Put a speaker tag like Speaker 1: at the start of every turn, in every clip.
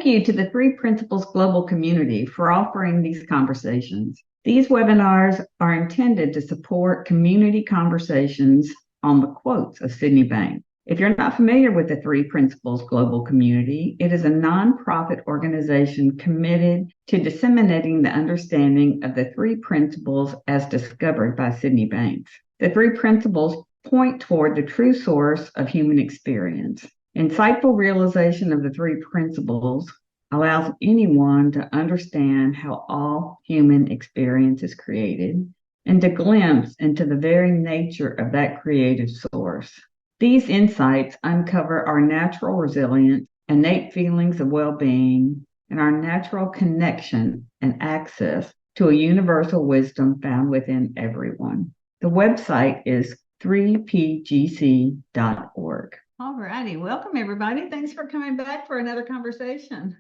Speaker 1: Thank you to the Three Principles Global community for offering these conversations. These webinars are intended to support community conversations on the quotes of Sydney Banks. If you're not familiar with the Three Principles Global community, it is a nonprofit organization committed to disseminating the understanding of the three principles as discovered by Sydney Banks. The three principles point toward the true source of human experience. Insightful realization of the three principles allows anyone to understand how all human experience is created and to glimpse into the very nature of that creative source. These insights uncover our natural resilience, innate feelings of well-being, and our natural connection and access to a universal wisdom found within everyone. The website is 3pgc.org. All righty. Welcome, everybody. Thanks for coming back for another conversation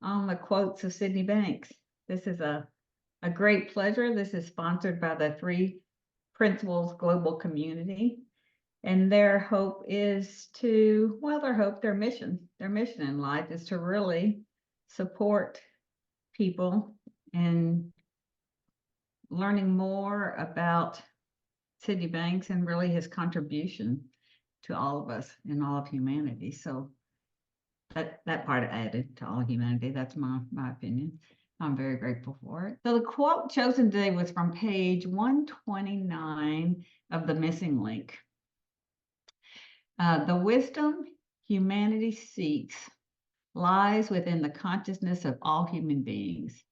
Speaker 1: on the quotes of Sydney Banks. This is a great pleasure. This is sponsored by the Three Principles Global community. And their hope is to, their mission in life is to really support people in learning more about Sydney Banks and really his contribution to all of us and all of humanity. So that part added to all humanity. That's my opinion. I'm very grateful for it. So the quote chosen today was from page 129 of The Missing Link. The wisdom humanity seeks lies within the consciousness of all human beings,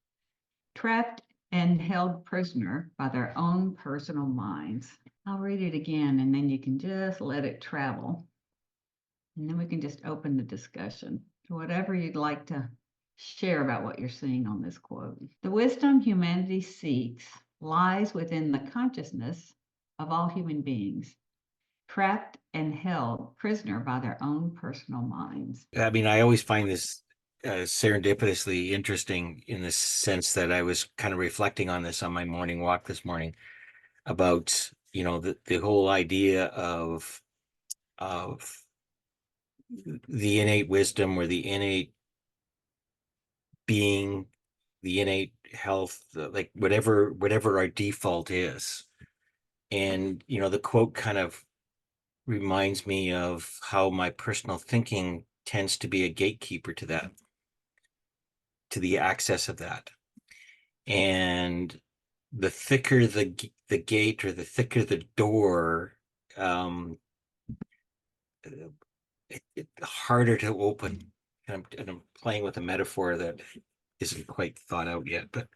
Speaker 1: trapped and held prisoner by their own personal minds. I'll read it again, and then you can just let it travel. And then we can just open the discussion to whatever you'd like to share about what you're seeing on this quote. The wisdom humanity seeks lies within the consciousness of all human beings, trapped and held prisoner by their own personal minds.
Speaker 2: I mean, I always find this serendipitously interesting in the sense that I was kind of reflecting on this on my morning walk this morning about, the whole idea of the innate wisdom or the innate being, the innate health, like whatever our default is. And, the quote kind of reminds me of how my personal thinking tends to be a gatekeeper to that, to the access of that. And the thicker the gate, or the thicker the door, it harder to open. And I'm playing with a metaphor that isn't quite thought out yet, but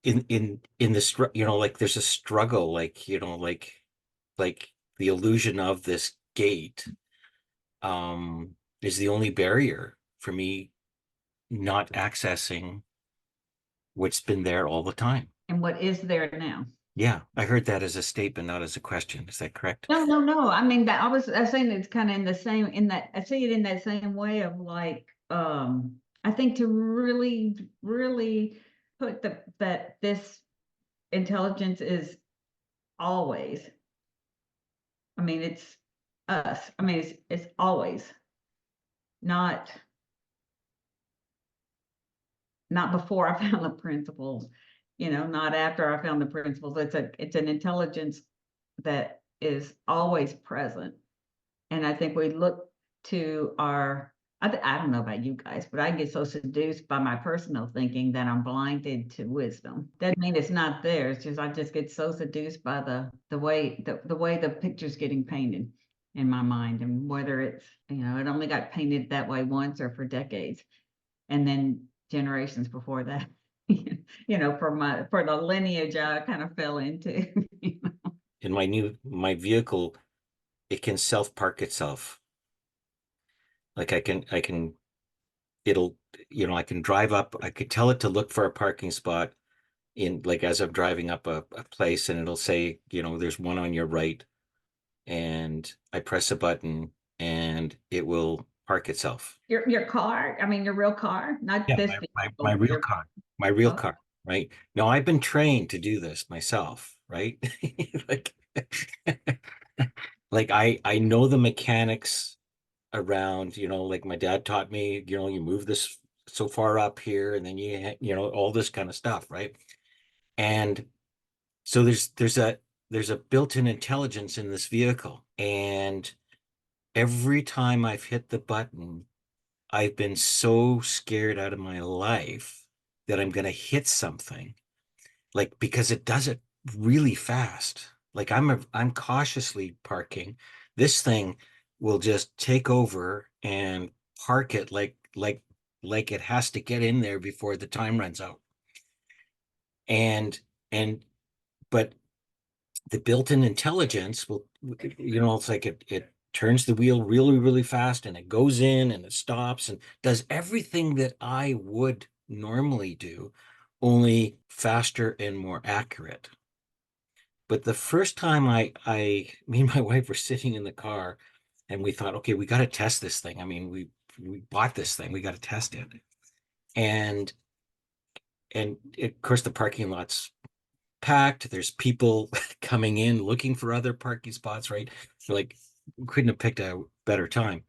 Speaker 2: in this, like there's a struggle, like the illusion of this gate is the only barrier for me not accessing what's been there all the time.
Speaker 1: And what is there now?
Speaker 2: Yeah, I heard that as a statement, not as a question. Is that correct?
Speaker 1: No. I mean, that I was saying it's kind of in the same, in that I see it in that same way of like, I think to really, really put that this intelligence is always, I mean, it's us. I mean, it's always not before I found the principles, not after I found the principles. It's an intelligence that is always present. And I think we look to I don't know about you guys, but I get so seduced by my personal thinking that I'm blinded to wisdom. Doesn't mean it's not there. It's just I just get so seduced by the way the picture's getting painted in my mind, and whether it's, it only got painted that way once or for decades, and then generations before that, for the lineage I kind of fell into.
Speaker 2: In my vehicle, it can self-park itself. Like I can drive up, I could tell it to look for a parking spot in, like, as I'm driving up a place, and it'll say, there's one on your right, and I press a button and it will park itself.
Speaker 1: Your car, I mean, your real car, not this
Speaker 2: my real car, car, right? Now, I've been trained to do this myself, right? like like I know the mechanics around, like my dad taught me, you move this so far up here and then all this kind of stuff, right? And so there's a built-in intelligence in this vehicle. And every time I've hit the button, I've been so scared out of my life that I'm going to hit something, like, because it does it really fast. Like I'm cautiously parking. This thing will just take over and park it like it has to get in there before the time runs out. And but the built-in intelligence will, it's like it turns the wheel really, really fast, and it goes in and it stops and does everything that I would normally do, only faster and more accurate. But the first time me and my wife were sitting in the car, and we thought, okay, we got to test this thing. I mean, we bought this thing, we got to test it. And of course, the parking lot's packed. There's people coming in looking for other parking spots, right? So, like, we couldn't have picked a better time.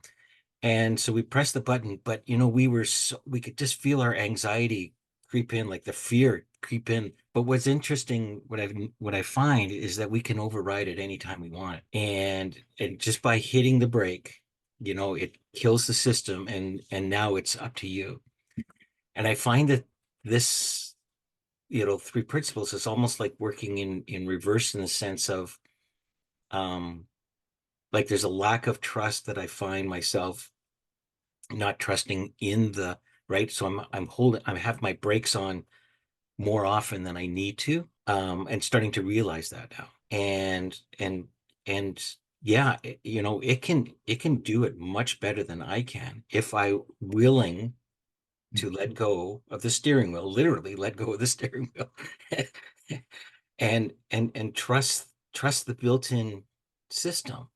Speaker 2: And so we pressed the button, but we could just feel our anxiety creep in, like the fear creep in. But what's interesting, what I find is that we can override it anytime we want it. And just by hitting the brake, it kills the system, and now it's up to you. And I find that this, three principles is almost like working in reverse, in the sense of, um like, there's a lack of trust that I find myself not trusting in the right. So I have my brakes on more often than I need to, and starting to realize that now. And yeah, it can do it much better than I can, if I willing to let go of the steering wheel, literally let go of the steering wheel, and trust the built-in system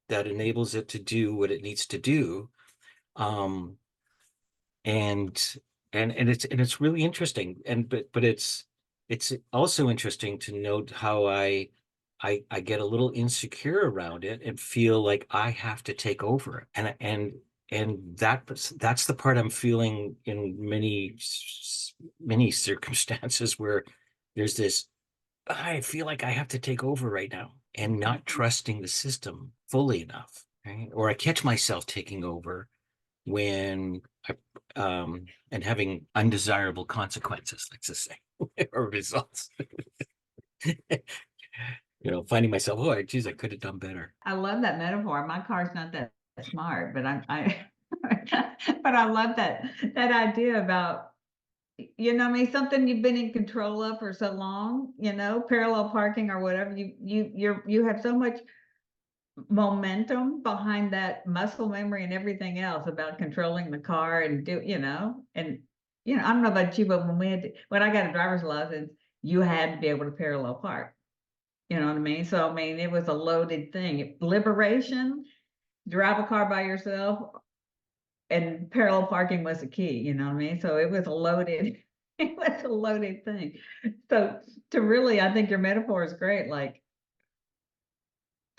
Speaker 2: that enables it to do what it needs to do. um and it's really interesting. But it's also interesting to note how I get a little insecure around it and feel like I have to take over it. And that's the part I'm feeling in many circumstances, where there's this, I feel like I have to take over right now, and not trusting the system fully enough, right? Or I catch myself taking over when and having undesirable consequences, let's just say, or results. Finding myself, oh, geez, I could have done better.
Speaker 1: I love that metaphor. My car's not that smart, but but I love that idea about, I mean, something you've been in control of for so long, parallel parking or whatever. You have so much momentum behind that muscle memory and everything else about controlling the car and I don't know about you, but when I got a driver's license, you had to be able to parallel park. You know what I mean? So I mean, it was a loaded thing. Liberation, drive a car by yourself, and parallel parking was the key. You know what I mean? So it was a loaded, it was a loaded thing. So to really, I think your metaphor is great. Like,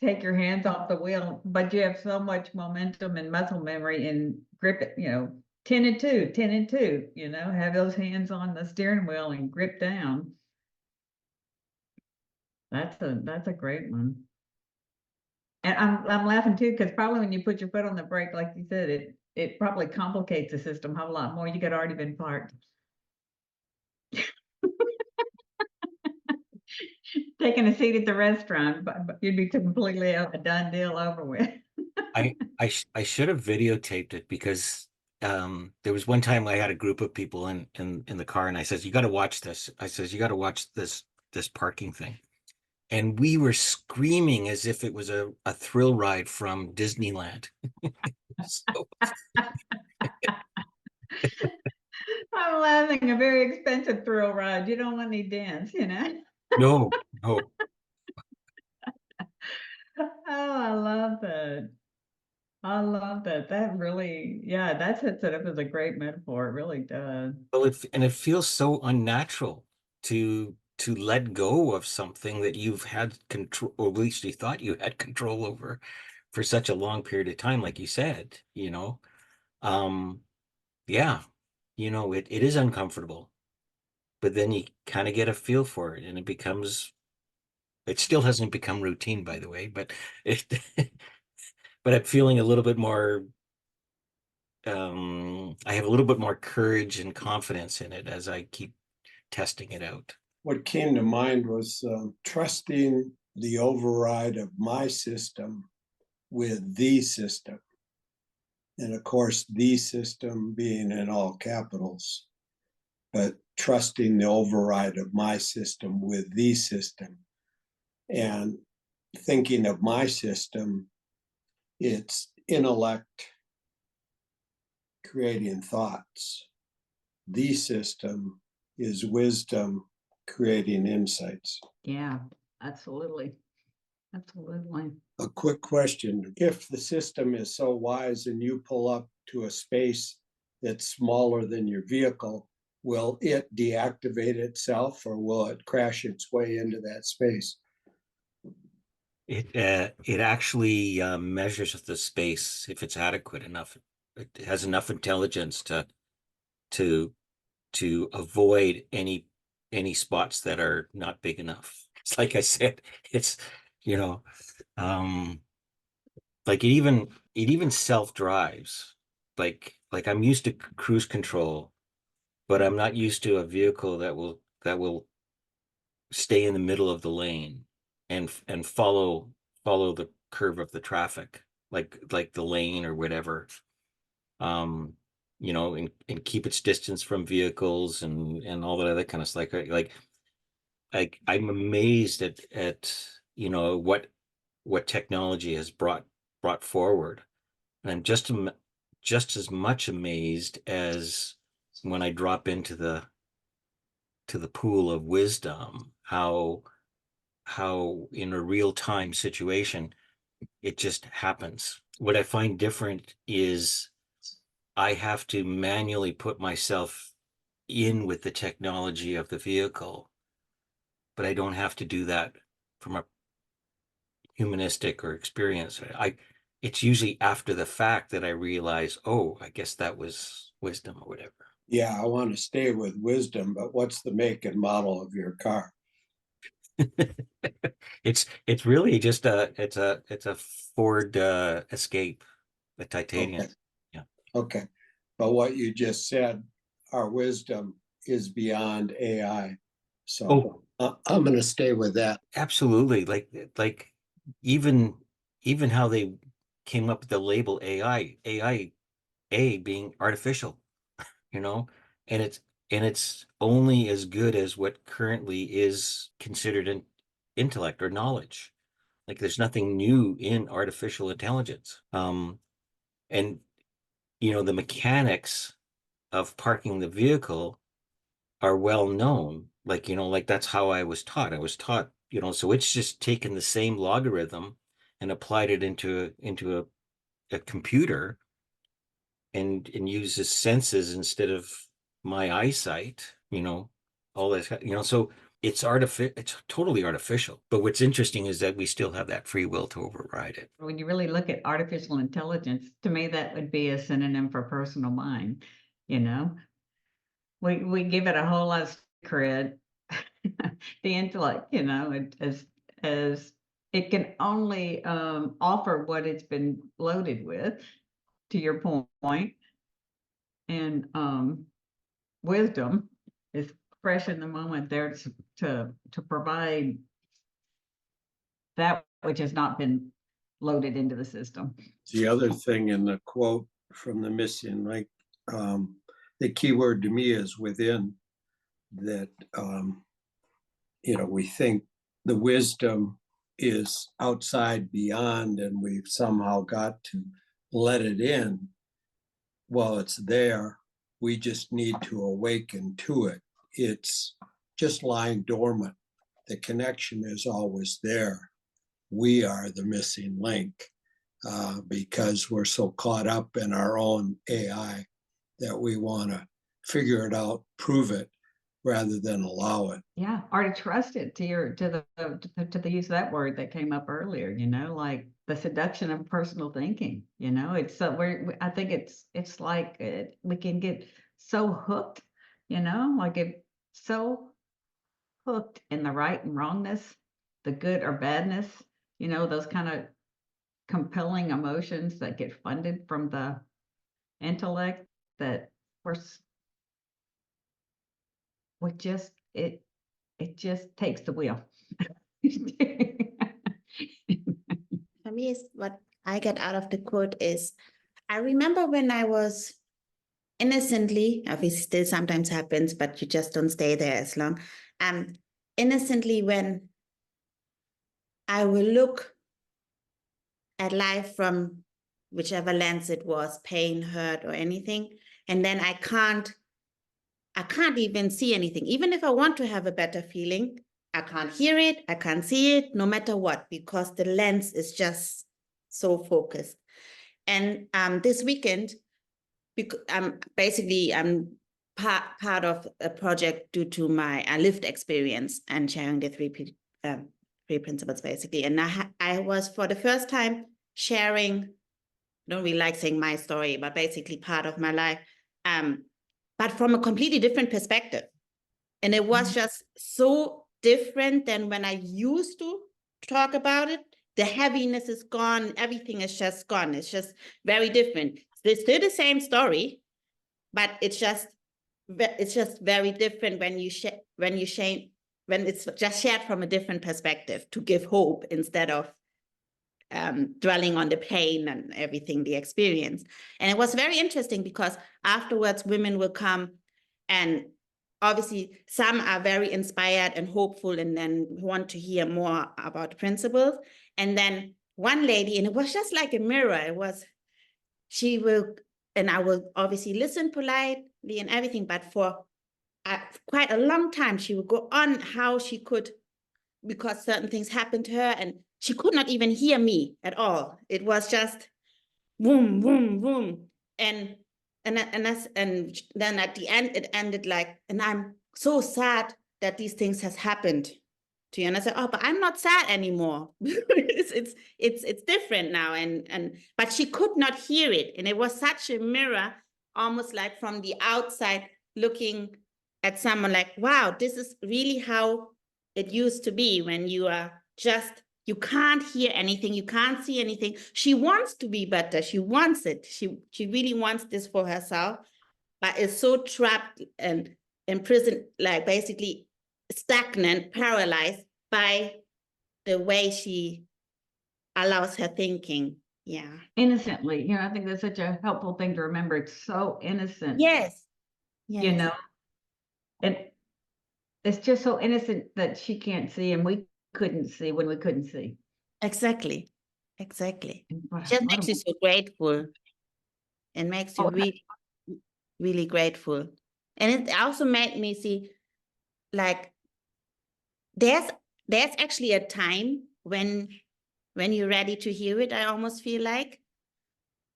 Speaker 1: take your hands off the wheel, but you have so much momentum and muscle memory and grip it, 10 and 2, 10 and 2, have those hands on the steering wheel and grip down. That's a great one. And I'm laughing too, because probably when you put your foot on the brake, like you said, it probably complicates the system a whole lot more. You could already been parked. Taking a seat at the restaurant, but you'd be completely a done deal over with.
Speaker 2: I should have videotaped it, because there was one time I had a group of people in the car, and I says, you got to watch this. I says, you got to watch this parking thing. And we were screaming as if it was a thrill ride from Disneyland. So,
Speaker 1: I'm laughing. A very expensive thrill ride. You don't want any dents.
Speaker 2: no, no.
Speaker 1: Oh, I love that. I love that. That really, yeah, that sets it up as a great metaphor. It really does.
Speaker 2: Well, it feels so unnatural to let go of something that you've had control, or at least you thought you had control over, for such a long period of time, like you said, um, yeah, it is uncomfortable, but then you kind of get a feel for it and it still hasn't become routine, by the way, but it, but I'm feeling a little bit more, I have a little bit more courage and confidence in it as I keep testing it out.
Speaker 3: What came to mind was trusting the override of my system with the system. And of course, the system being in all capitals, but trusting the override of my system with the system. And thinking of my system, it's intellect creating thoughts. The system is wisdom creating insights.
Speaker 1: Yeah, absolutely. Absolutely.
Speaker 3: A quick question. If the system is so wise and you pull up to a space that's smaller than your vehicle, will it deactivate itself or will it crash its way into that space?
Speaker 2: It actually measures the space if it's adequate enough. It has enough intelligence to to avoid any spots that are not big enough. It's like I said, it's you know, um, like it even self drives. Like I'm used to cruise control, but I'm not used to a vehicle that will stay in the middle of the lane and follow the curve of the traffic, like the lane or whatever. Um, and keep its distance from vehicles and all that other kind of stuff. Like I'm amazed at what technology has brought forward, and I'm just as much amazed as when I drop into the pool of wisdom, how in a real time situation it just happens. What I find different is I have to manually put myself in with the technology of the vehicle, but I don't have to do that from a humanistic or experience. It's usually after the fact that I realize, oh, I guess that was wisdom or whatever.
Speaker 3: Yeah, I want to stay with wisdom, but what's the make and model of your car?
Speaker 2: It's really just it's a Ford Escape, the titanium.
Speaker 3: Okay.
Speaker 2: Yeah.
Speaker 3: Okay. But what you just said, our wisdom is beyond AI.
Speaker 2: Oh,
Speaker 3: So I'm going to stay with that.
Speaker 2: absolutely. Like even even how they came up with the label AI being artificial, you know, and it's only as good as what currently is considered an intellect or knowledge. Like there's nothing new in artificial intelligence. And the mechanics of parking the vehicle are well known. Like that's how I was taught. I was taught, so it's just taken the same logarithm and applied it into a computer and uses senses instead of my eyesight, all this, so it's totally artificial. But what's interesting is that we still have that free will to override it.
Speaker 1: When you really look at artificial intelligence, to me, that would be a synonym for personal mind. You know, we give it a whole lot of credit, the intellect, as it can only offer what it's been loaded with, to your point, and wisdom is fresh in the moment there to provide that which has not been loaded into the system.
Speaker 3: The other thing in the quote from the missing link, the key word to me is within, that, we think the wisdom is outside beyond and we've somehow got to let it in. Well, it's there. We just need to awaken to it. It's just lying dormant. The connection is always there. We are the missing link because we're so caught up in our own AI that we want to figure it out, prove it, rather than allow it.
Speaker 1: Yeah, or to trust it, to the use of that word that came up earlier, like the seduction of personal thinking. You know, it's so I think it's like we can get so hooked, you know, like it so hooked in the right and wrongness, the good or badness, you know, those kind of compelling emotions that get funded from the intellect that we're we just it just takes the wheel.
Speaker 4: For me, is what I get out of the quote is, I remember when I was innocently, obviously still sometimes happens, but you just don't stay there as long. Innocently, when I will look at life from whichever lens it was, pain, hurt, or anything, and then I can't even see anything. Even if I want to have a better feeling, I can't hear it, I can't see it, no matter what, because the lens is just so focused. And this weekend, because I'm part of a project due to my lived experience and sharing the three principles, basically. And I was, for the first time, sharing, I don't really like saying my story, but basically part of my life, but from a completely different perspective. And it was just so different than when I used to talk about it. The heaviness is gone. Everything is just gone. It's just very different. It's still the same story, but it's just very different when it's just shared from a different perspective to give hope instead of dwelling on the pain and everything they experience. And it was very interesting because afterwards women will come, and obviously some are very inspired and hopeful and then want to hear more about the principles. And then one lady, and it was just like a mirror, she will, and I will obviously listen politely and everything, but for quite a long time, she would go on how she could, because certain things happened to her, and she could not even hear me at all. It was just boom, boom, boom. And then at the end, it ended like, and I'm so sad that these things has happened to you. And I said, oh, but I'm not sad anymore. it's different now. But she could not hear it. And it was such a mirror, almost like from the outside looking at someone like, wow, this is really how it used to be when you are just, you can't hear anything, you can't see anything. She wants to be better. She wants it. She really wants this for herself, but is so trapped and imprisoned, like basically stagnant, paralyzed by the way she allows her thinking. Yeah.
Speaker 1: Innocently, you know, I think that's such a helpful thing to remember. It's so innocent.
Speaker 4: Yes.
Speaker 1: You know, and it's just so innocent that she can't see and we couldn't see when we couldn't see.
Speaker 4: Exactly. It
Speaker 1: Wow,
Speaker 4: just
Speaker 1: what
Speaker 4: makes
Speaker 1: a-
Speaker 4: you so grateful. It makes you really, really grateful. And it also made me see, like, there's actually a time when you're ready to hear it, I almost feel like.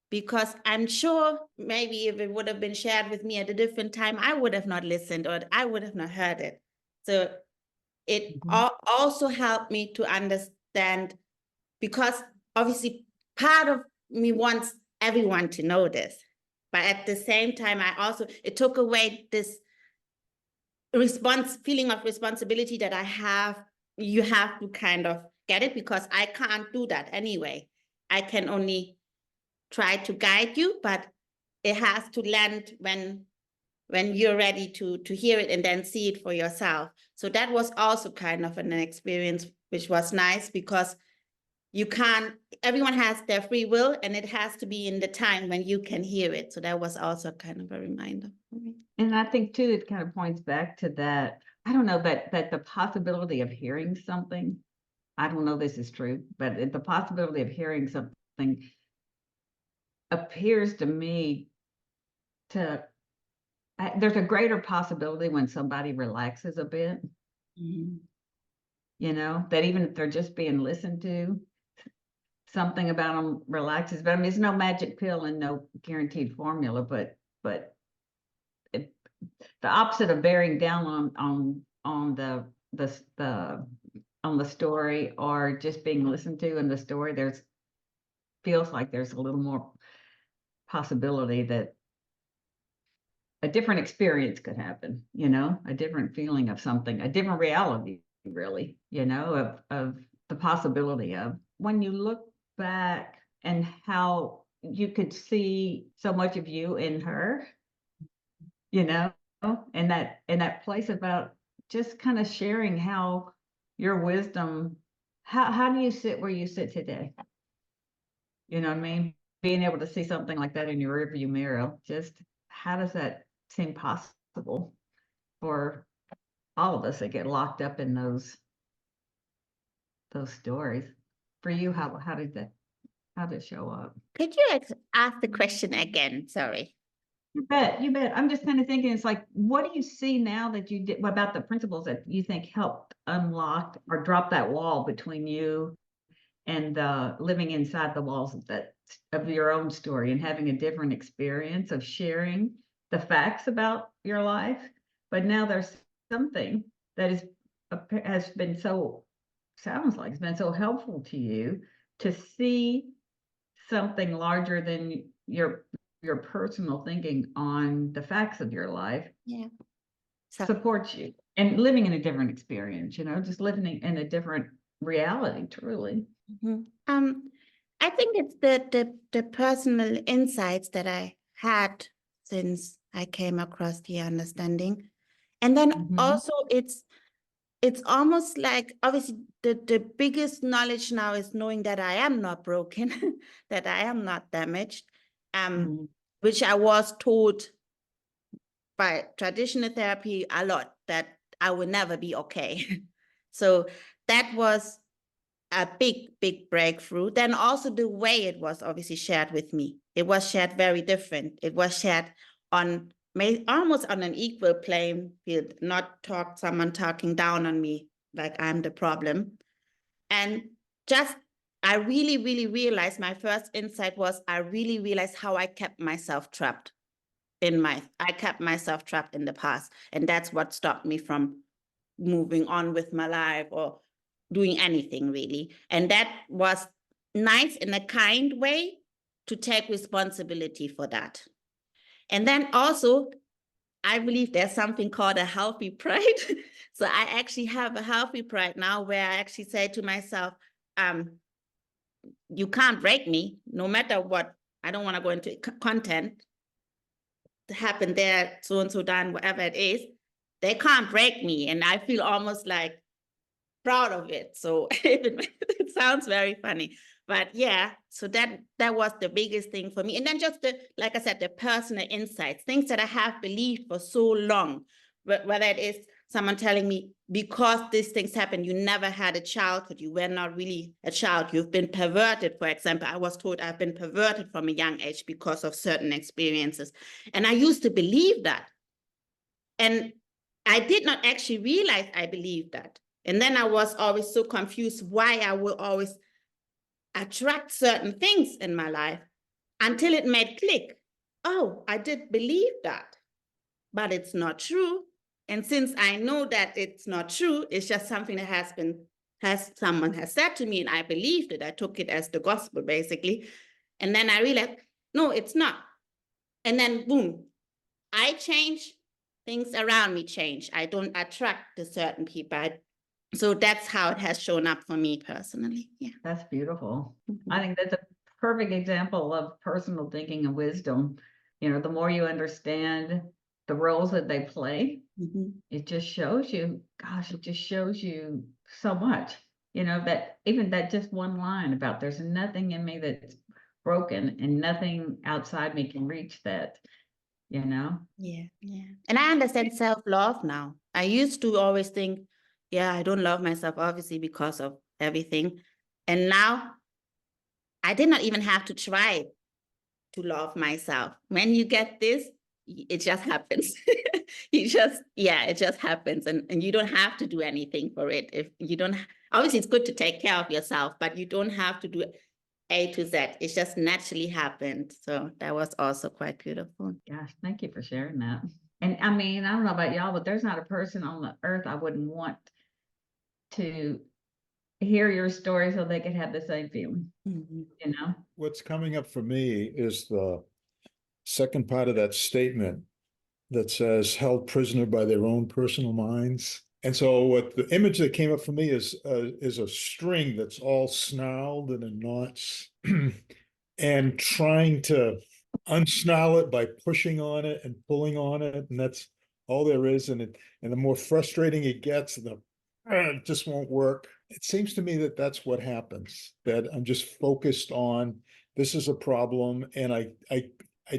Speaker 4: Because I'm sure maybe if it would have been shared with me at a different time, I would have not listened or I would have not heard it. So it also helped me to understand, because obviously part of me wants everyone to know this. But at the same time, it took away this feeling of responsibility that I have. You have to kind of get it, because I can't do that anyway. I can only try to guide you, but it has to land when you're ready to hear it and then see it for yourself. So that was also kind of an experience, which was nice, because everyone has their free will, and it has to be in the time when you can hear it. So that was also kind of a reminder for me.
Speaker 1: And I think too, it kind of points back to that. I don't know that the possibility of hearing something, I don't know this is true, but the possibility of hearing something appears to me there's a greater possibility when somebody relaxes a bit,
Speaker 4: Mm-hmm.
Speaker 1: you know, that even if they're just being listened to, something about them relaxes. But I mean, there's no magic pill and no guaranteed formula, but the opposite of bearing down on the story or just being listened to in the story, there's feels like there's a little more possibility that a different experience could happen, a different feeling of something, a different reality, really, of the possibility of when you look back and how you could see so much of you in her, and that place about just kind of sharing how your wisdom, how do you sit where you sit today? You know what I mean? Being able to see something like that in your rearview mirror, just how does that seem possible for all of us that get locked up in those stories? For you, how did it show up?
Speaker 4: Could you ask the question again? Sorry.
Speaker 1: You bet. I'm just kind of thinking, it's like, what do you see now that you did about the principles that you think helped unlock or drop that wall between you and living inside the walls of your own story and having a different experience of sharing the facts about your life? But now there's something that has been sounds like it's been so helpful to you to see something larger than your personal thinking on the facts of your life.
Speaker 4: Yeah. So,
Speaker 1: Supports you and living in a different experience, just living in a different reality, truly.
Speaker 4: I think it's the personal insights that I had since I came across the understanding. And then
Speaker 1: Mhm.
Speaker 4: also it's almost like, obviously the biggest knowledge now is knowing that I am not broken, that I am not damaged,
Speaker 1: Mhm.
Speaker 4: which I was told by traditional therapy a lot, that I will never be okay. So that was a big breakthrough. Then also the way it was obviously shared with me, it was shared very different. It was shared on almost on an equal playing field, not someone talking down on me like I'm the problem. And just, I really realized, my first insight was, I really realized how I kept myself trapped in the past. And that's what stopped me from moving on with my life or doing anything really. And that was nice in a kind way to take responsibility for that. And then also, I believe there's something called a healthy pride. So I actually have a healthy pride now, where I actually say to myself, you can't break me, no matter what. I don't want to go into content to happen there, so and so done, whatever it is. They can't break me. And I feel almost like proud of it. So it sounds very funny, but yeah, so that was the biggest thing for me. And then just like I said, the personal insights, things that I have believed for so long, whether it is someone telling me, because these things happen, you never had a childhood, you were not really a child, you've been perverted. For example, I was told I've been perverted from a young age because of certain experiences. And I used to believe that. And I did not actually realize I believed that. And then I was always so confused why I will always attract certain things in my life, until it made click. Oh, I did believe that, but it's not true. And since I know that it's not true, it's just something that someone has said to me, and I believed it. I took it as the gospel, basically. And then I realized, no, it's not. And then boom, I change, things around me change. I don't attract the certain people. So that's how it has shown up for me personally. Yeah.
Speaker 1: That's beautiful.
Speaker 4: Mhm.
Speaker 1: I think that's a perfect example of personal thinking and wisdom. The more you understand the roles that they play, it just shows you, gosh, it just shows you so much. That even that just one line about there's nothing in me that's broken and nothing outside me can reach that,
Speaker 4: Yeah. And I understand self-love now. I used to always think, yeah, I don't love myself, obviously, because of everything. And now I did not even have to try to love myself. When you get this, it just happens. It just happens. And you don't have to do anything for it. If you don't, obviously it's good to take care of yourself, but you don't have to do A to Z. It just naturally happened. So that was also quite beautiful.
Speaker 1: Gosh, thank you for sharing that. And I mean, I don't know about y'all, but there's not a person on the earth I wouldn't want to hear your story so they could have the same feeling,
Speaker 4: Mhm.
Speaker 1: you know?
Speaker 5: What's coming up for me is the second part of that statement that says held prisoner by their own personal minds. And so what the image that came up for me is a string that's all snarled and in knots and trying to unsnarl it by pushing on it and pulling on it. And that's all there is. And the more frustrating it gets, the it just won't work. It seems to me that that's what happens, that I'm just focused on this is a problem and I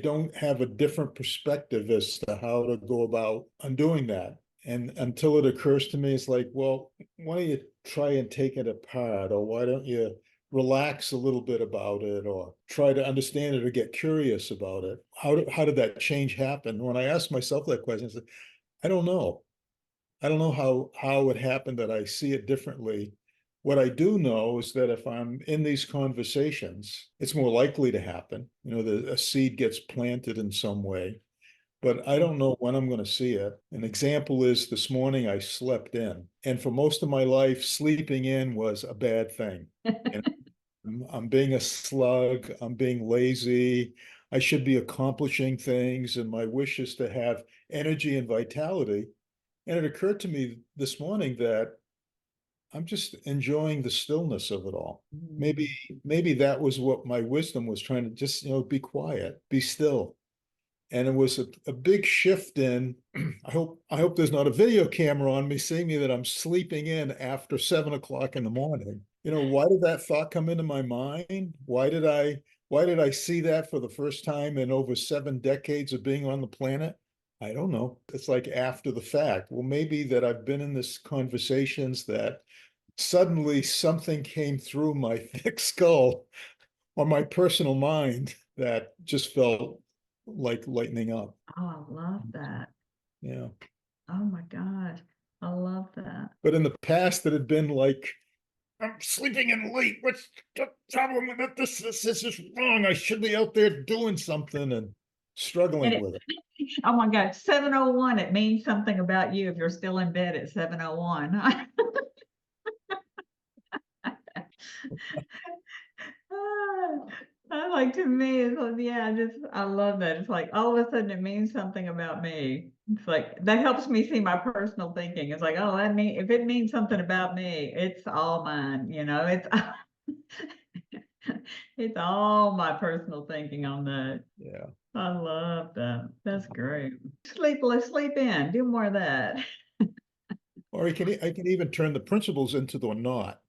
Speaker 5: don't have a different perspective as to how to go about undoing that. And until it occurs to me, it's like, well, why don't you try and take it apart? Or why don't you relax a little bit about it or try to understand it or get curious about it? How did that change happen? When I asked myself that question, I said, I don't know. I don't know how it happened that I see it differently. What I do know is that if I'm in these conversations, it's more likely to happen. You know, a seed gets planted in some way, but I don't know when I'm going to see it. An example is this morning I slept in, and for most of my life, sleeping in was a bad thing. And I'm being a slug. I'm being lazy. I should be accomplishing things, and my wish is to have energy and vitality. And it occurred to me this morning that I'm just enjoying the stillness of it all. Maybe that was what my wisdom was trying to just, be quiet, be still. And it was a big shift in, I hope there's not a video camera on me seeing me that I'm sleeping in after 7 o'clock in the morning. Why did that thought come into my mind? Why did I see that for the first time in over 7 decades of being on the planet? I don't know. It's like after the fact. Well, maybe that I've been in this conversations that suddenly something came through my thick skull or my personal mind that just felt like lightening up.
Speaker 1: Oh, I love that.
Speaker 5: Yeah.
Speaker 1: Oh my gosh. I love that.
Speaker 5: But in the past, it had been like, I'm sleeping in late. What's the problem with it? This is wrong. I should be out there doing something and
Speaker 1: And
Speaker 5: struggling
Speaker 1: it,
Speaker 5: with it.
Speaker 1: oh my gosh, 7:01, it means something about you if you're still in bed at 7:01. I like to me, it's like, yeah, I love that. It's like all of a sudden it means something about me. It's like that helps me see my personal thinking. It's like, oh, if it means something about me, it's all mine, it's it's all my personal thinking on that.
Speaker 5: Yeah.
Speaker 1: I love that. That's great. Let's sleep in. Do more of that.
Speaker 5: Or I can even turn the principles into the knot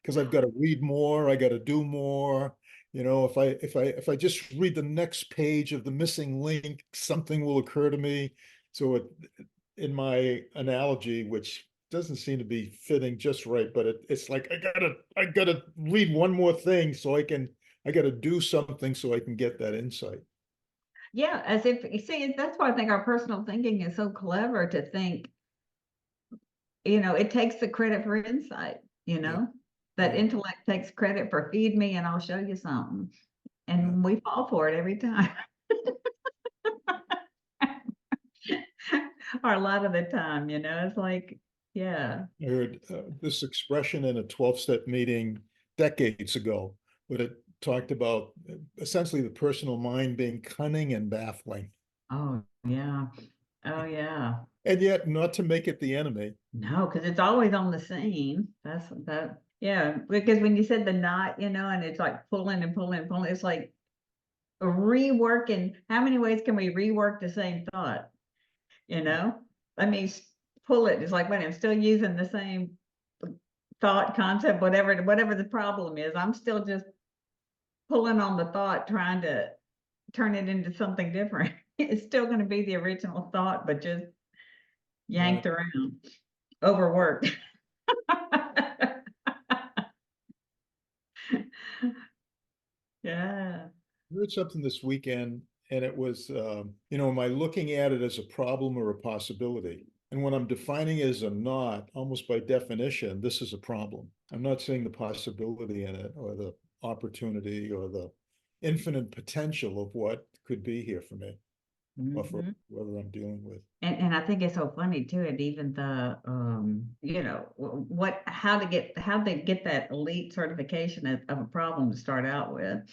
Speaker 5: because I've got to read more. I got to do more. If I just read the next page of the missing link, something will occur to me. So in my analogy, which doesn't seem to be fitting just right, but it's like I gotta read one more thing I gotta do something so I can get that insight.
Speaker 1: Yeah, as if you see, that's why I think our personal thinking is so clever to think, it takes the credit for insight,
Speaker 5: Yeah.
Speaker 1: that
Speaker 5: Yeah.
Speaker 1: intellect takes credit for feed me and I'll show you something. And we fall for it every time. Or a lot of the time, it's like, yeah.
Speaker 5: I heard this expression in a 12-step meeting decades ago, but it talked about essentially the personal mind being cunning and baffling,
Speaker 1: Oh, yeah. Oh, yeah.
Speaker 5: and yet not to make it the enemy.
Speaker 1: No, because it's always on the scene. Yeah. Because when you said the knot, and it's like pulling and pulling and pulling, it's like reworking. How many ways can we rework the same thought? Let me pull it. It's like, wait, I'm still using the same thought concept, whatever the problem is. I'm still just pulling on the thought, trying to turn it into something different. It's still going to be the original thought, but just yanked around, overworked. Yeah.
Speaker 5: I heard something this weekend, and it was, am I looking at it as a problem or a possibility? And when I'm defining it as a not, almost by definition, this is a problem. I'm not seeing the possibility in it or the opportunity or the infinite potential of what could be here for me. or for
Speaker 1: Mhm.
Speaker 5: whoever I'm dealing with.
Speaker 1: And I think it's so funny too, and even the how they get that elite certification of a problem to start out with,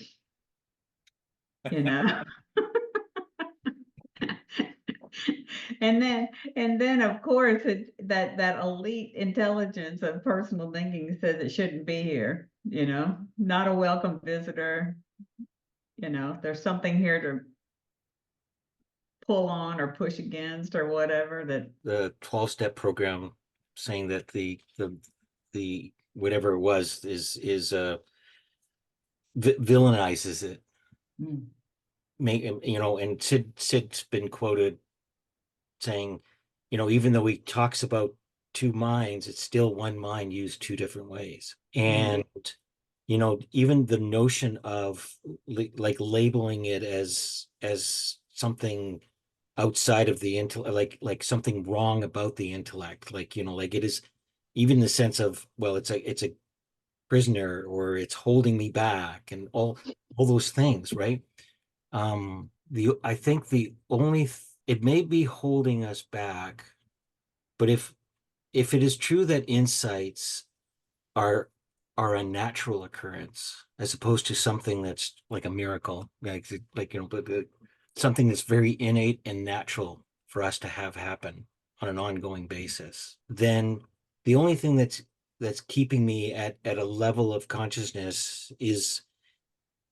Speaker 1: you know. And then of course that elite intelligence of personal thinking says it shouldn't be here, not a welcome visitor, there's something here to pull on or push against or whatever that.
Speaker 2: The 12-step program saying that the whatever it was is villainizes it.
Speaker 1: Mm.
Speaker 2: And Sid's been quoted saying, even though he talks about two minds, it's still one mind used two different ways. And even the notion of like labeling it as something outside of the intellect, like something wrong about the intellect, like it is, even the sense of, well, it's a prisoner, or it's holding me back, and all those things, right? I think the only it may be holding us back, but if it is true that insights are a natural occurrence, as opposed to something that's like a miracle, but something that's very innate and natural for us to have happen on an ongoing basis, then the only thing that's keeping me at a level of consciousness is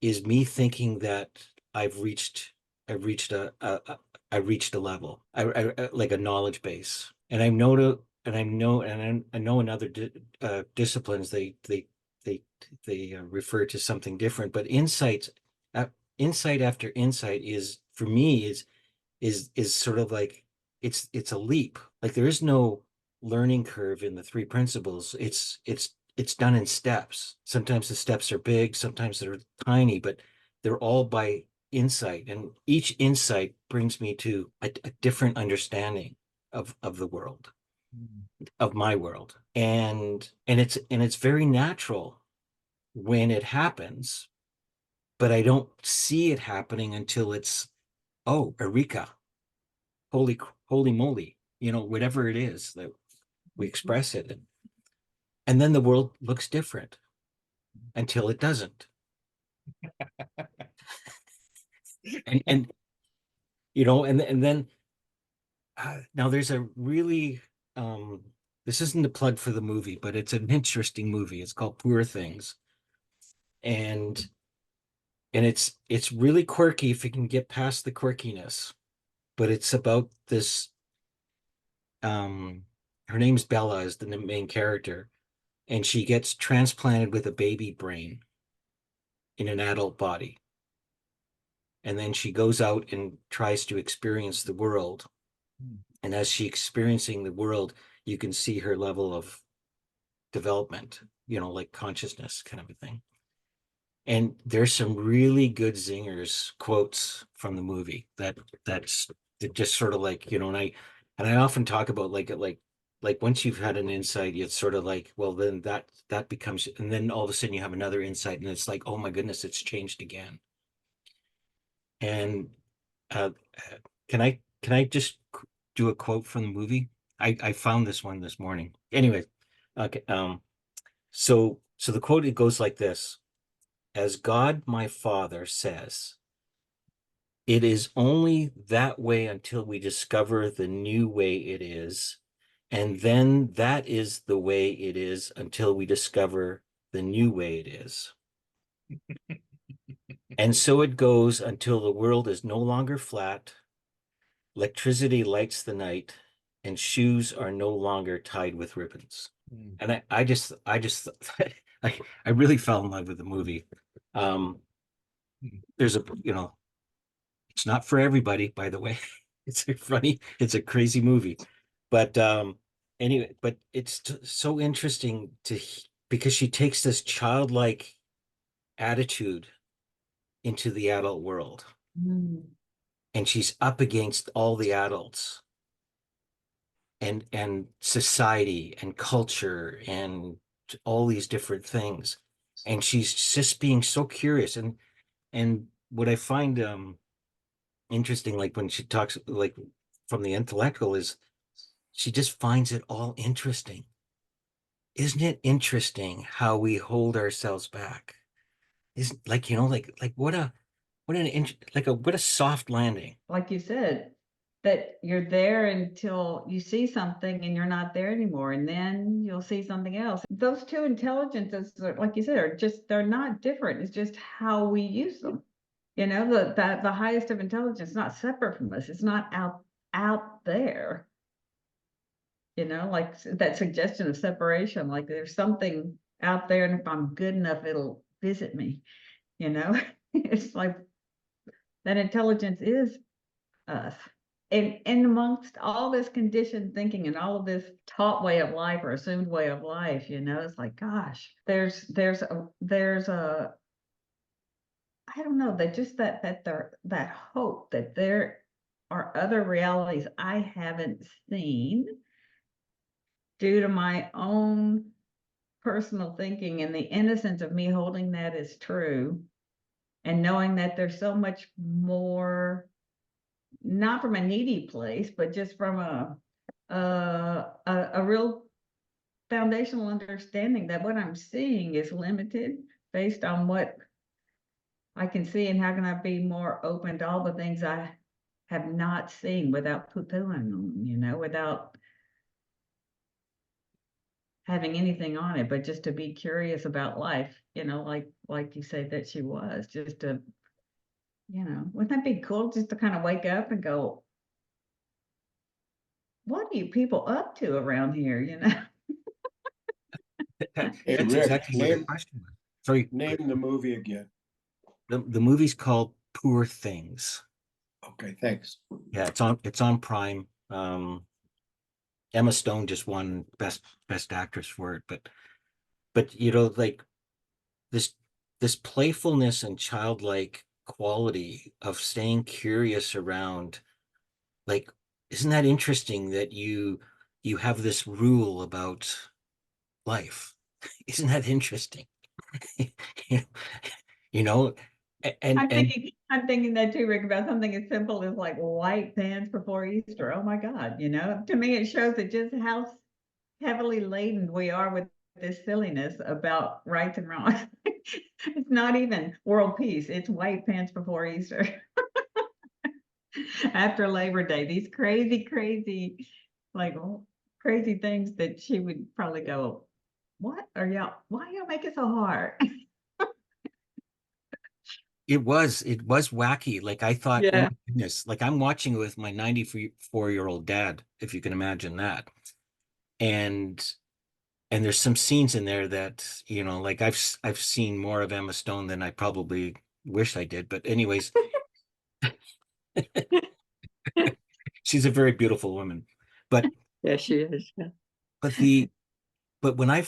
Speaker 2: me thinking that I've reached a level, like a knowledge base, and I know in other disciplines they refer to something different, but insight after insight is, for me, is sort of like, it's a leap. Like, there is no learning curve in the three principles. It's done in steps. Sometimes the steps are big, sometimes they're tiny, but they're all by insight, and each insight brings me to a different understanding of the world, of my world. And it's very natural when it happens, but I don't see it happening until it's, oh, eureka, holy moly, whatever it is that we express it in. And then the world looks different until it doesn't. And and then now there's a really this isn't a plug for the movie, but it's an interesting movie. It's called Poor Things. And it's really quirky if you can get past the quirkiness. But it's about this, her name's Bella, is the main character, and she gets transplanted with a baby brain in an adult body. And then she goes out and tries to experience the world. And as she's experiencing the world, you can see her level of development, like consciousness kind of a thing. And there's some really good zingers quotes from the movie that's just sort of like, and I often talk about like once you've had an insight, it's sort of like, well, then that becomes, and then all of a sudden you have another insight, and it's like, oh my goodness, it's changed again. And uh, can I just do a quote from the movie? I found this one this morning. Anyway, okay. So the quote, it goes like this: "As God, my Father, says, it is only that way until we discover the new way it is, and then that is the way it is until we discover the new way it is. And so it goes until the world is no longer flat, electricity lights the night, and shoes are no longer tied with ribbons." And I just I really fell in love with the movie. There's it's not for everybody, by the way. It's a crazy movie, but anyway, but it's so interesting because she takes this childlike attitude into the adult world,
Speaker 1: Mm.
Speaker 2: and she's up against all the adults and society and culture and all these different things, and she's just being so curious. And what I find interesting, like when she talks, like from the intellectual, is she just finds it all interesting. Isn't it interesting how we hold ourselves back? Isn't like, like what a soft landing.
Speaker 1: Like you said, that you're there until you see something and you're not there anymore, and then you'll see something else. Those two intelligences, like you said, they're not different. It's just how we use them. The highest of intelligence is not separate from us. It's not out there. Like that suggestion of separation, like there's something out there, and if I'm good enough, it'll visit me. It's like that intelligence is us. And amongst all this conditioned thinking and all of this taught way of life or assumed way of life, it's like, gosh, there's a I don't know, that hope that there are other realities I haven't seen due to my own personal thinking, and the innocence of me holding that as true, and knowing that there's so much more, not from a needy place, but just from a real foundational understanding that what I'm seeing is limited based on what I can see, and how can I be more open to all the things I have not seen without poo-pooing them, without having anything on it, but just to be curious about life, like you say that she was, just to, wouldn't that be cool just to kind of wake up and go, what are you people up to around here?
Speaker 2: That's
Speaker 3: Hey, Rick,
Speaker 2: exactly what the
Speaker 3: name
Speaker 2: question was. Sorry,
Speaker 3: the movie again.
Speaker 2: the movie's called Poor Things.
Speaker 3: Okay, thanks.
Speaker 2: Yeah, it's on Prime. Emma Stone just won best actress for it, but like this playfulness and childlike quality of staying curious around, like, isn't that interesting that you have this rule about life? Isn't that interesting? you know and
Speaker 1: I'm thinking that too, Rick, about something as simple as like white pants before Easter. Oh my God, to me it shows that just how heavily laden we are with this silliness about rights and wrongs. It's not even world peace, it's white pants before Easter. After Labor Day, these crazy, like crazy things that she would probably go, why y'all make it so hard?
Speaker 2: it was wacky. Like, I thought, oh
Speaker 1: Yeah.
Speaker 2: my goodness, like I'm watching it with my 94-year-old dad, if you can imagine that. And there's some scenes in there that, like I've seen more of Emma Stone than I probably wish I did. But anyways, she's a very beautiful woman. But
Speaker 1: Yeah, she is. Yeah.
Speaker 2: but when I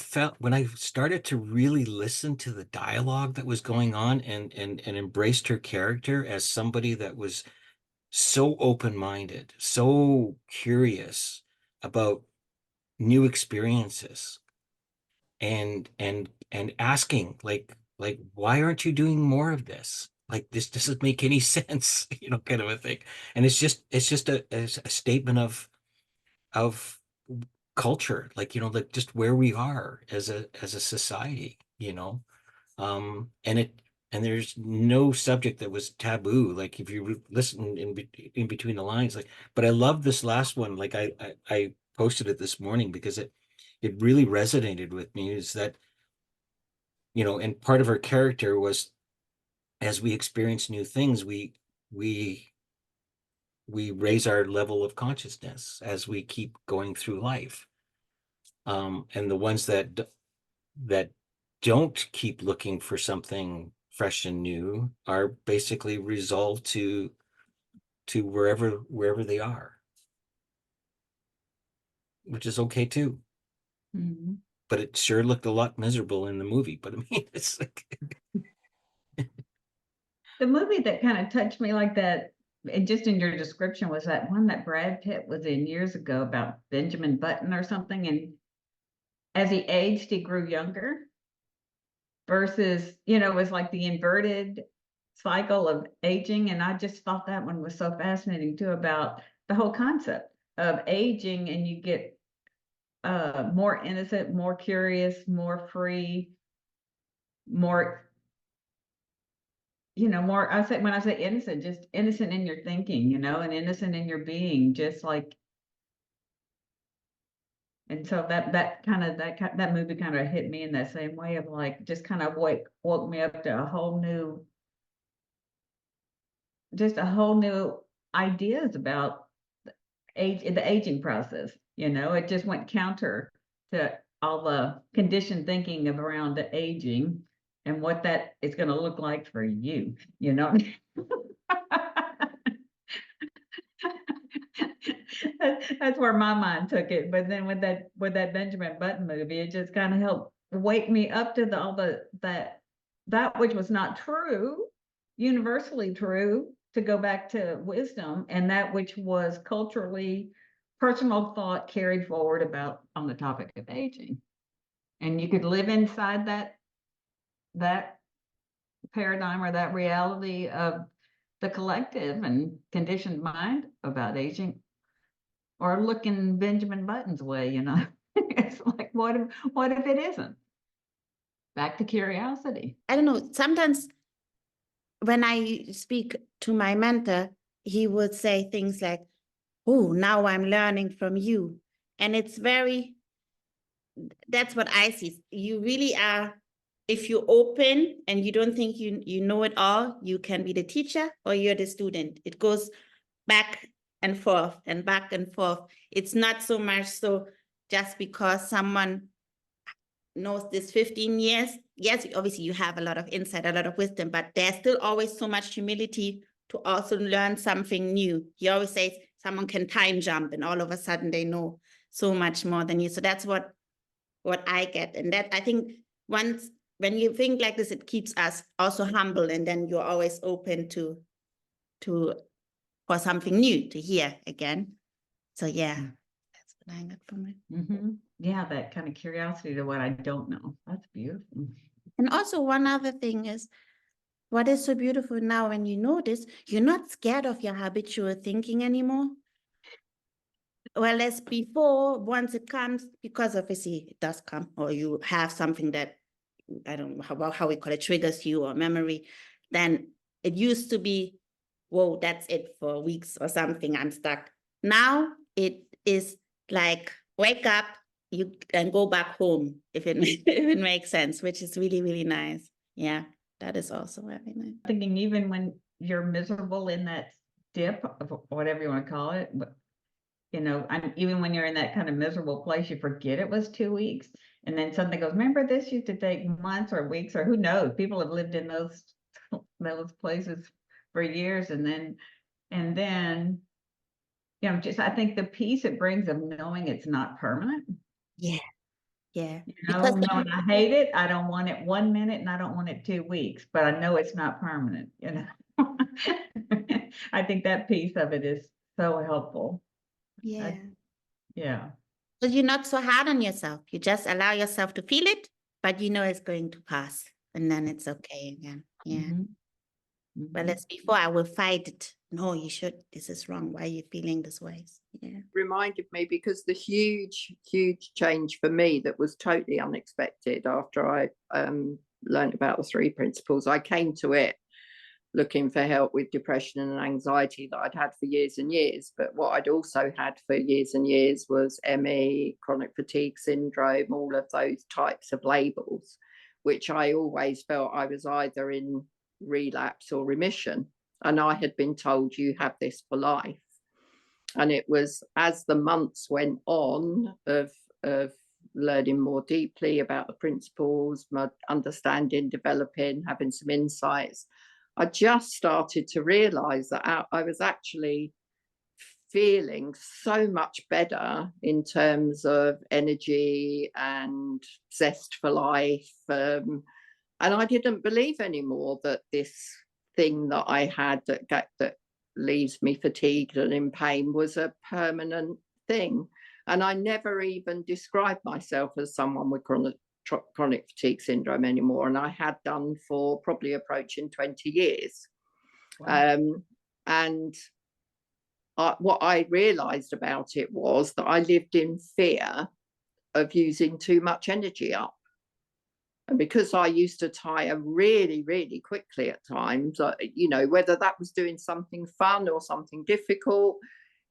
Speaker 2: started to really listen to the dialogue that was going on, and embraced her character as somebody that was so open-minded, so curious about new experiences, and asking, like, why aren't you doing more of this? Like, this doesn't make any sense, kind of a thing. And it's just a statement of culture, like just where we are as a society, and there's no subject that was taboo. Like, if you listen in between the lines, like, but I love this last one. Like, I posted it this morning because it really resonated with me, is that, and part of her character was, as we experience new things, we we raise our level of consciousness as we keep going through life. And the ones that don't keep looking for something fresh and new are basically resolved to wherever they are, which is okay too.
Speaker 1: Mhm.
Speaker 2: But it sure looked a lot miserable in the movie. But I mean, it's like,
Speaker 1: The movie that kind of touched me like that, and just in your description, was that one that Brad Pitt was in years ago about Benjamin Button or something. And as he aged, he grew younger versus, it was like the inverted cycle of aging. And I just thought that one was so fascinating too, about the whole concept of aging, and you get more innocent, more curious, more free, more, more, when I say innocent, just innocent in your thinking, and innocent in your being, just like. And so that movie kind of hit me in that same way of like, just kind of woke me up to a whole new ideas about the aging process. It just went counter to all the conditioned thinking of around the aging and what that is going to look like for you. That's where my mind took it. But then with that Benjamin Button movie, it just kind of helped wake me up to that which was not true, universally true, to go back to wisdom, and that which was culturally personal thought carried forward about on the topic of aging. And you could live inside that paradigm or that reality of the collective and conditioned mind about aging, or look in Benjamin Button's way. It's like, what if it isn't? Back to curiosity.
Speaker 4: I don't know, sometimes when I speak to my mentor, he would say things like, oh, now I'm learning from you. And that's what I see. You really are, if you open and you don't think you know it all, you can be the teacher or you're the student. It goes back and forth and back and forth. It's not so much so just because someone knows this 15 years. Yes, obviously you have a lot of insight, a lot of wisdom, but there's still always so much humility to also learn something new. He always says someone can time jump and all of a sudden they know so much more than you. So that's what I get. And that, I think, when you think like this, it keeps us also humble, and then you're always open for something new to hear again. So yeah, that's what I got from it.
Speaker 1: Mm-hmm. Yeah, that kind of curiosity to what I don't know. That's beautiful.
Speaker 4: And also one other thing is, what is so beautiful now when you know this, you're not scared of your habitual thinking anymore. Whereas before, once it comes, because obviously it does come, or you have something that, I don't know how we call it, triggers you or memory, then it used to be, whoa, that's it for weeks or something, I'm stuck. Now it is like, wake up, you can go back home, if it makes sense, which is really, really nice. Yeah, that is also very nice.
Speaker 1: Thinking even when you're miserable in that dip of whatever you want to call it, but even when you're in that kind of miserable place, you forget it was 2 weeks, and then something goes, remember this used to take months or weeks, or who knows? People have lived in those places for years, and then just, I think the peace it brings of knowing it's not permanent.
Speaker 4: Yeah.
Speaker 1: Knowing I hate it, I don't want it 1 minute, and I don't want it 2 weeks, but I know it's not permanent. I think that piece of it is so helpful.
Speaker 4: Yeah.
Speaker 1: Yeah.
Speaker 4: So you're not so hard on yourself. You just allow yourself to feel it, but you know it's going to pass, and then it's okay again. Yeah.
Speaker 1: Mm-hmm.
Speaker 4: But as before, I will fight it. No, you should. This is wrong. Why are you feeling this way? Yeah.
Speaker 6: Reminded me, because the huge change for me that was totally unexpected after I learned about the 3 principles. I came to it looking for help with depression and anxiety that I'd had for years and years. But what I'd also had for years and years was ME, chronic fatigue syndrome, all of those types of labels, which I always felt I was either in relapse or remission. And I had been told, you have this for life. And it was as the months went on of learning more deeply about the principles, my understanding, developing, having some insights, I just started to realize that I was actually feeling so much better in terms of energy and zest for life. And I didn't believe anymore that this thing that I had that leaves me fatigued and in pain was a permanent thing. And I never even described myself as someone with chronic fatigue syndrome anymore, and I had done for probably approaching 20 years.
Speaker 1: Wow.
Speaker 6: And what I realized about it was that I lived in fear of using too much energy up. And because I used to tire really, really quickly at times, you know, whether that was doing something fun or something difficult,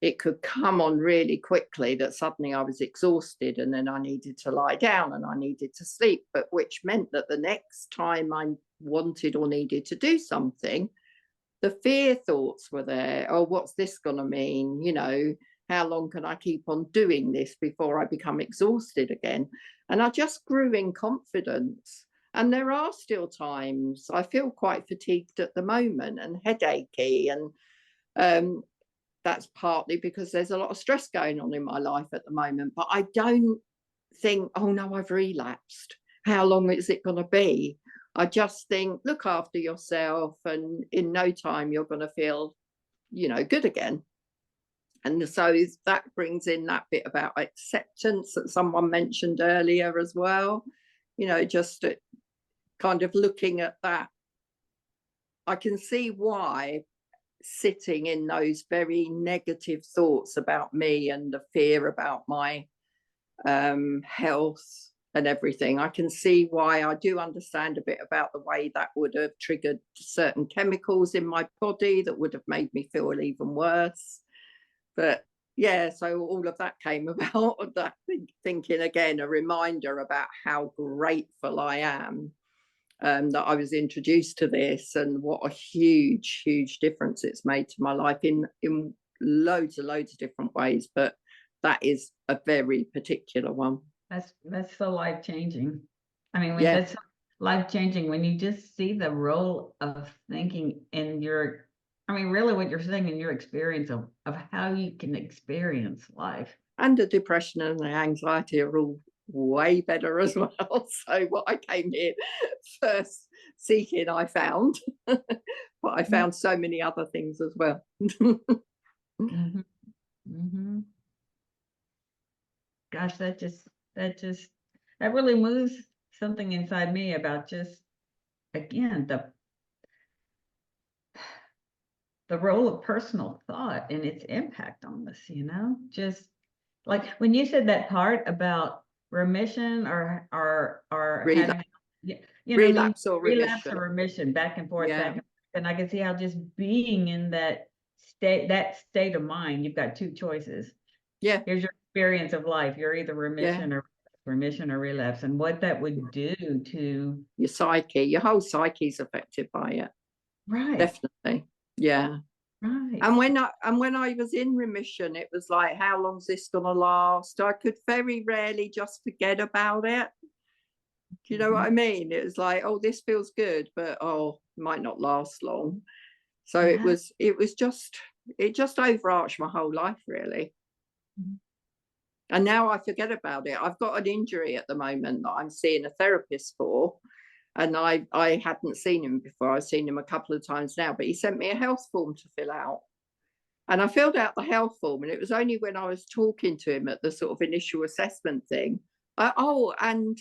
Speaker 6: it could come on really quickly that suddenly I was exhausted and then I needed to lie down and I needed to sleep, but which meant that the next time I wanted or needed to do something, the fear thoughts were there. Oh, what's this going to mean? You know, how long can I keep on doing this before I become exhausted again? And I just grew in confidence. And there are still times I feel quite fatigued at the moment and headachy. And that's partly because there's a lot of stress going on in my life at the moment. But I don't think, oh no, I've relapsed. How long is it going to be? I just think, look after yourself, and in no time you're going to feel, you know, good again. And so that brings in that bit about acceptance that someone mentioned earlier as well. You know, just kind of looking at that, I can see why sitting in those very negative thoughts about me and the fear about my health and everything, I can see why. I do understand a bit about the way that would have triggered certain chemicals in my body that would have made me feel even worse. But yeah, so all of that came about that thinking again, a reminder about how grateful I am that I was introduced to this, and what a huge, huge difference it's made to my life in loads of different ways. But that is a very particular one.
Speaker 1: That's so life-changing. I mean,
Speaker 6: Yeah.
Speaker 1: that's life-changing when you just see the role of thinking in your, I mean, really what you're saying in your experience of how you can experience life.
Speaker 6: And the depression and the anxiety are all way better as well. So what I came here first seeking, I found, but I found so many other things as well.
Speaker 1: Mm-hmm. Mm-hmm. Gosh, that really moves something inside me about just, again, the role of personal thought and its impact on us, you know? Just like when you said that part about remission or
Speaker 6: Relapse.
Speaker 1: having, you know,
Speaker 6: Relapse or
Speaker 1: relapse
Speaker 6: remission.
Speaker 1: or remission, back and forth,
Speaker 6: Yeah.
Speaker 1: back and forth. And I can see how just being in that state of mind, you've got two choices.
Speaker 6: Yeah.
Speaker 1: Here's your experience of life. You're either remission or relapse, and what that would do to
Speaker 6: your psyche. Your whole psyche is affected by it.
Speaker 1: right.
Speaker 6: Definitely. Yeah.
Speaker 1: Right.
Speaker 6: And when I was in remission, it was like, how long's this gonna last? I could very rarely just forget about it. Do you know what I mean? It was like, oh, this feels good, but oh, it might not last long. So
Speaker 1: Yeah.
Speaker 6: it just overarched my whole life, really.
Speaker 1: Mhm.
Speaker 6: And now I forget about it. I've got an injury at the moment that I'm seeing a therapist for. And I hadn't seen him before. I've seen him a couple of times now, but he sent me a health form to fill out. And I filled out the health form, and it was only when I was talking to him at the sort of initial assessment thing. And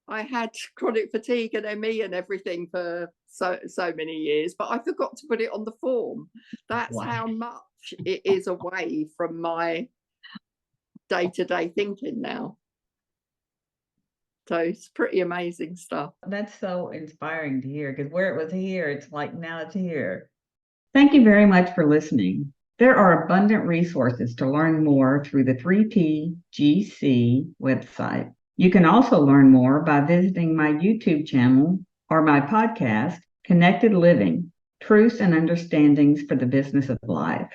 Speaker 6: I had chronic fatigue and ME and everything for so many years, but I forgot to put it on the form. That's
Speaker 1: Wow.
Speaker 6: how much it is away from my day-to-day thinking now. So it's pretty amazing stuff.
Speaker 1: That's so inspiring to hear, because where it was here, it's like now it's here. Thank you very much for listening. There are abundant resources to learn more through the 3PGC website. You can also learn more by visiting my YouTube channel or my podcast, Connected Living, Truths and Understandings for the Business of Life.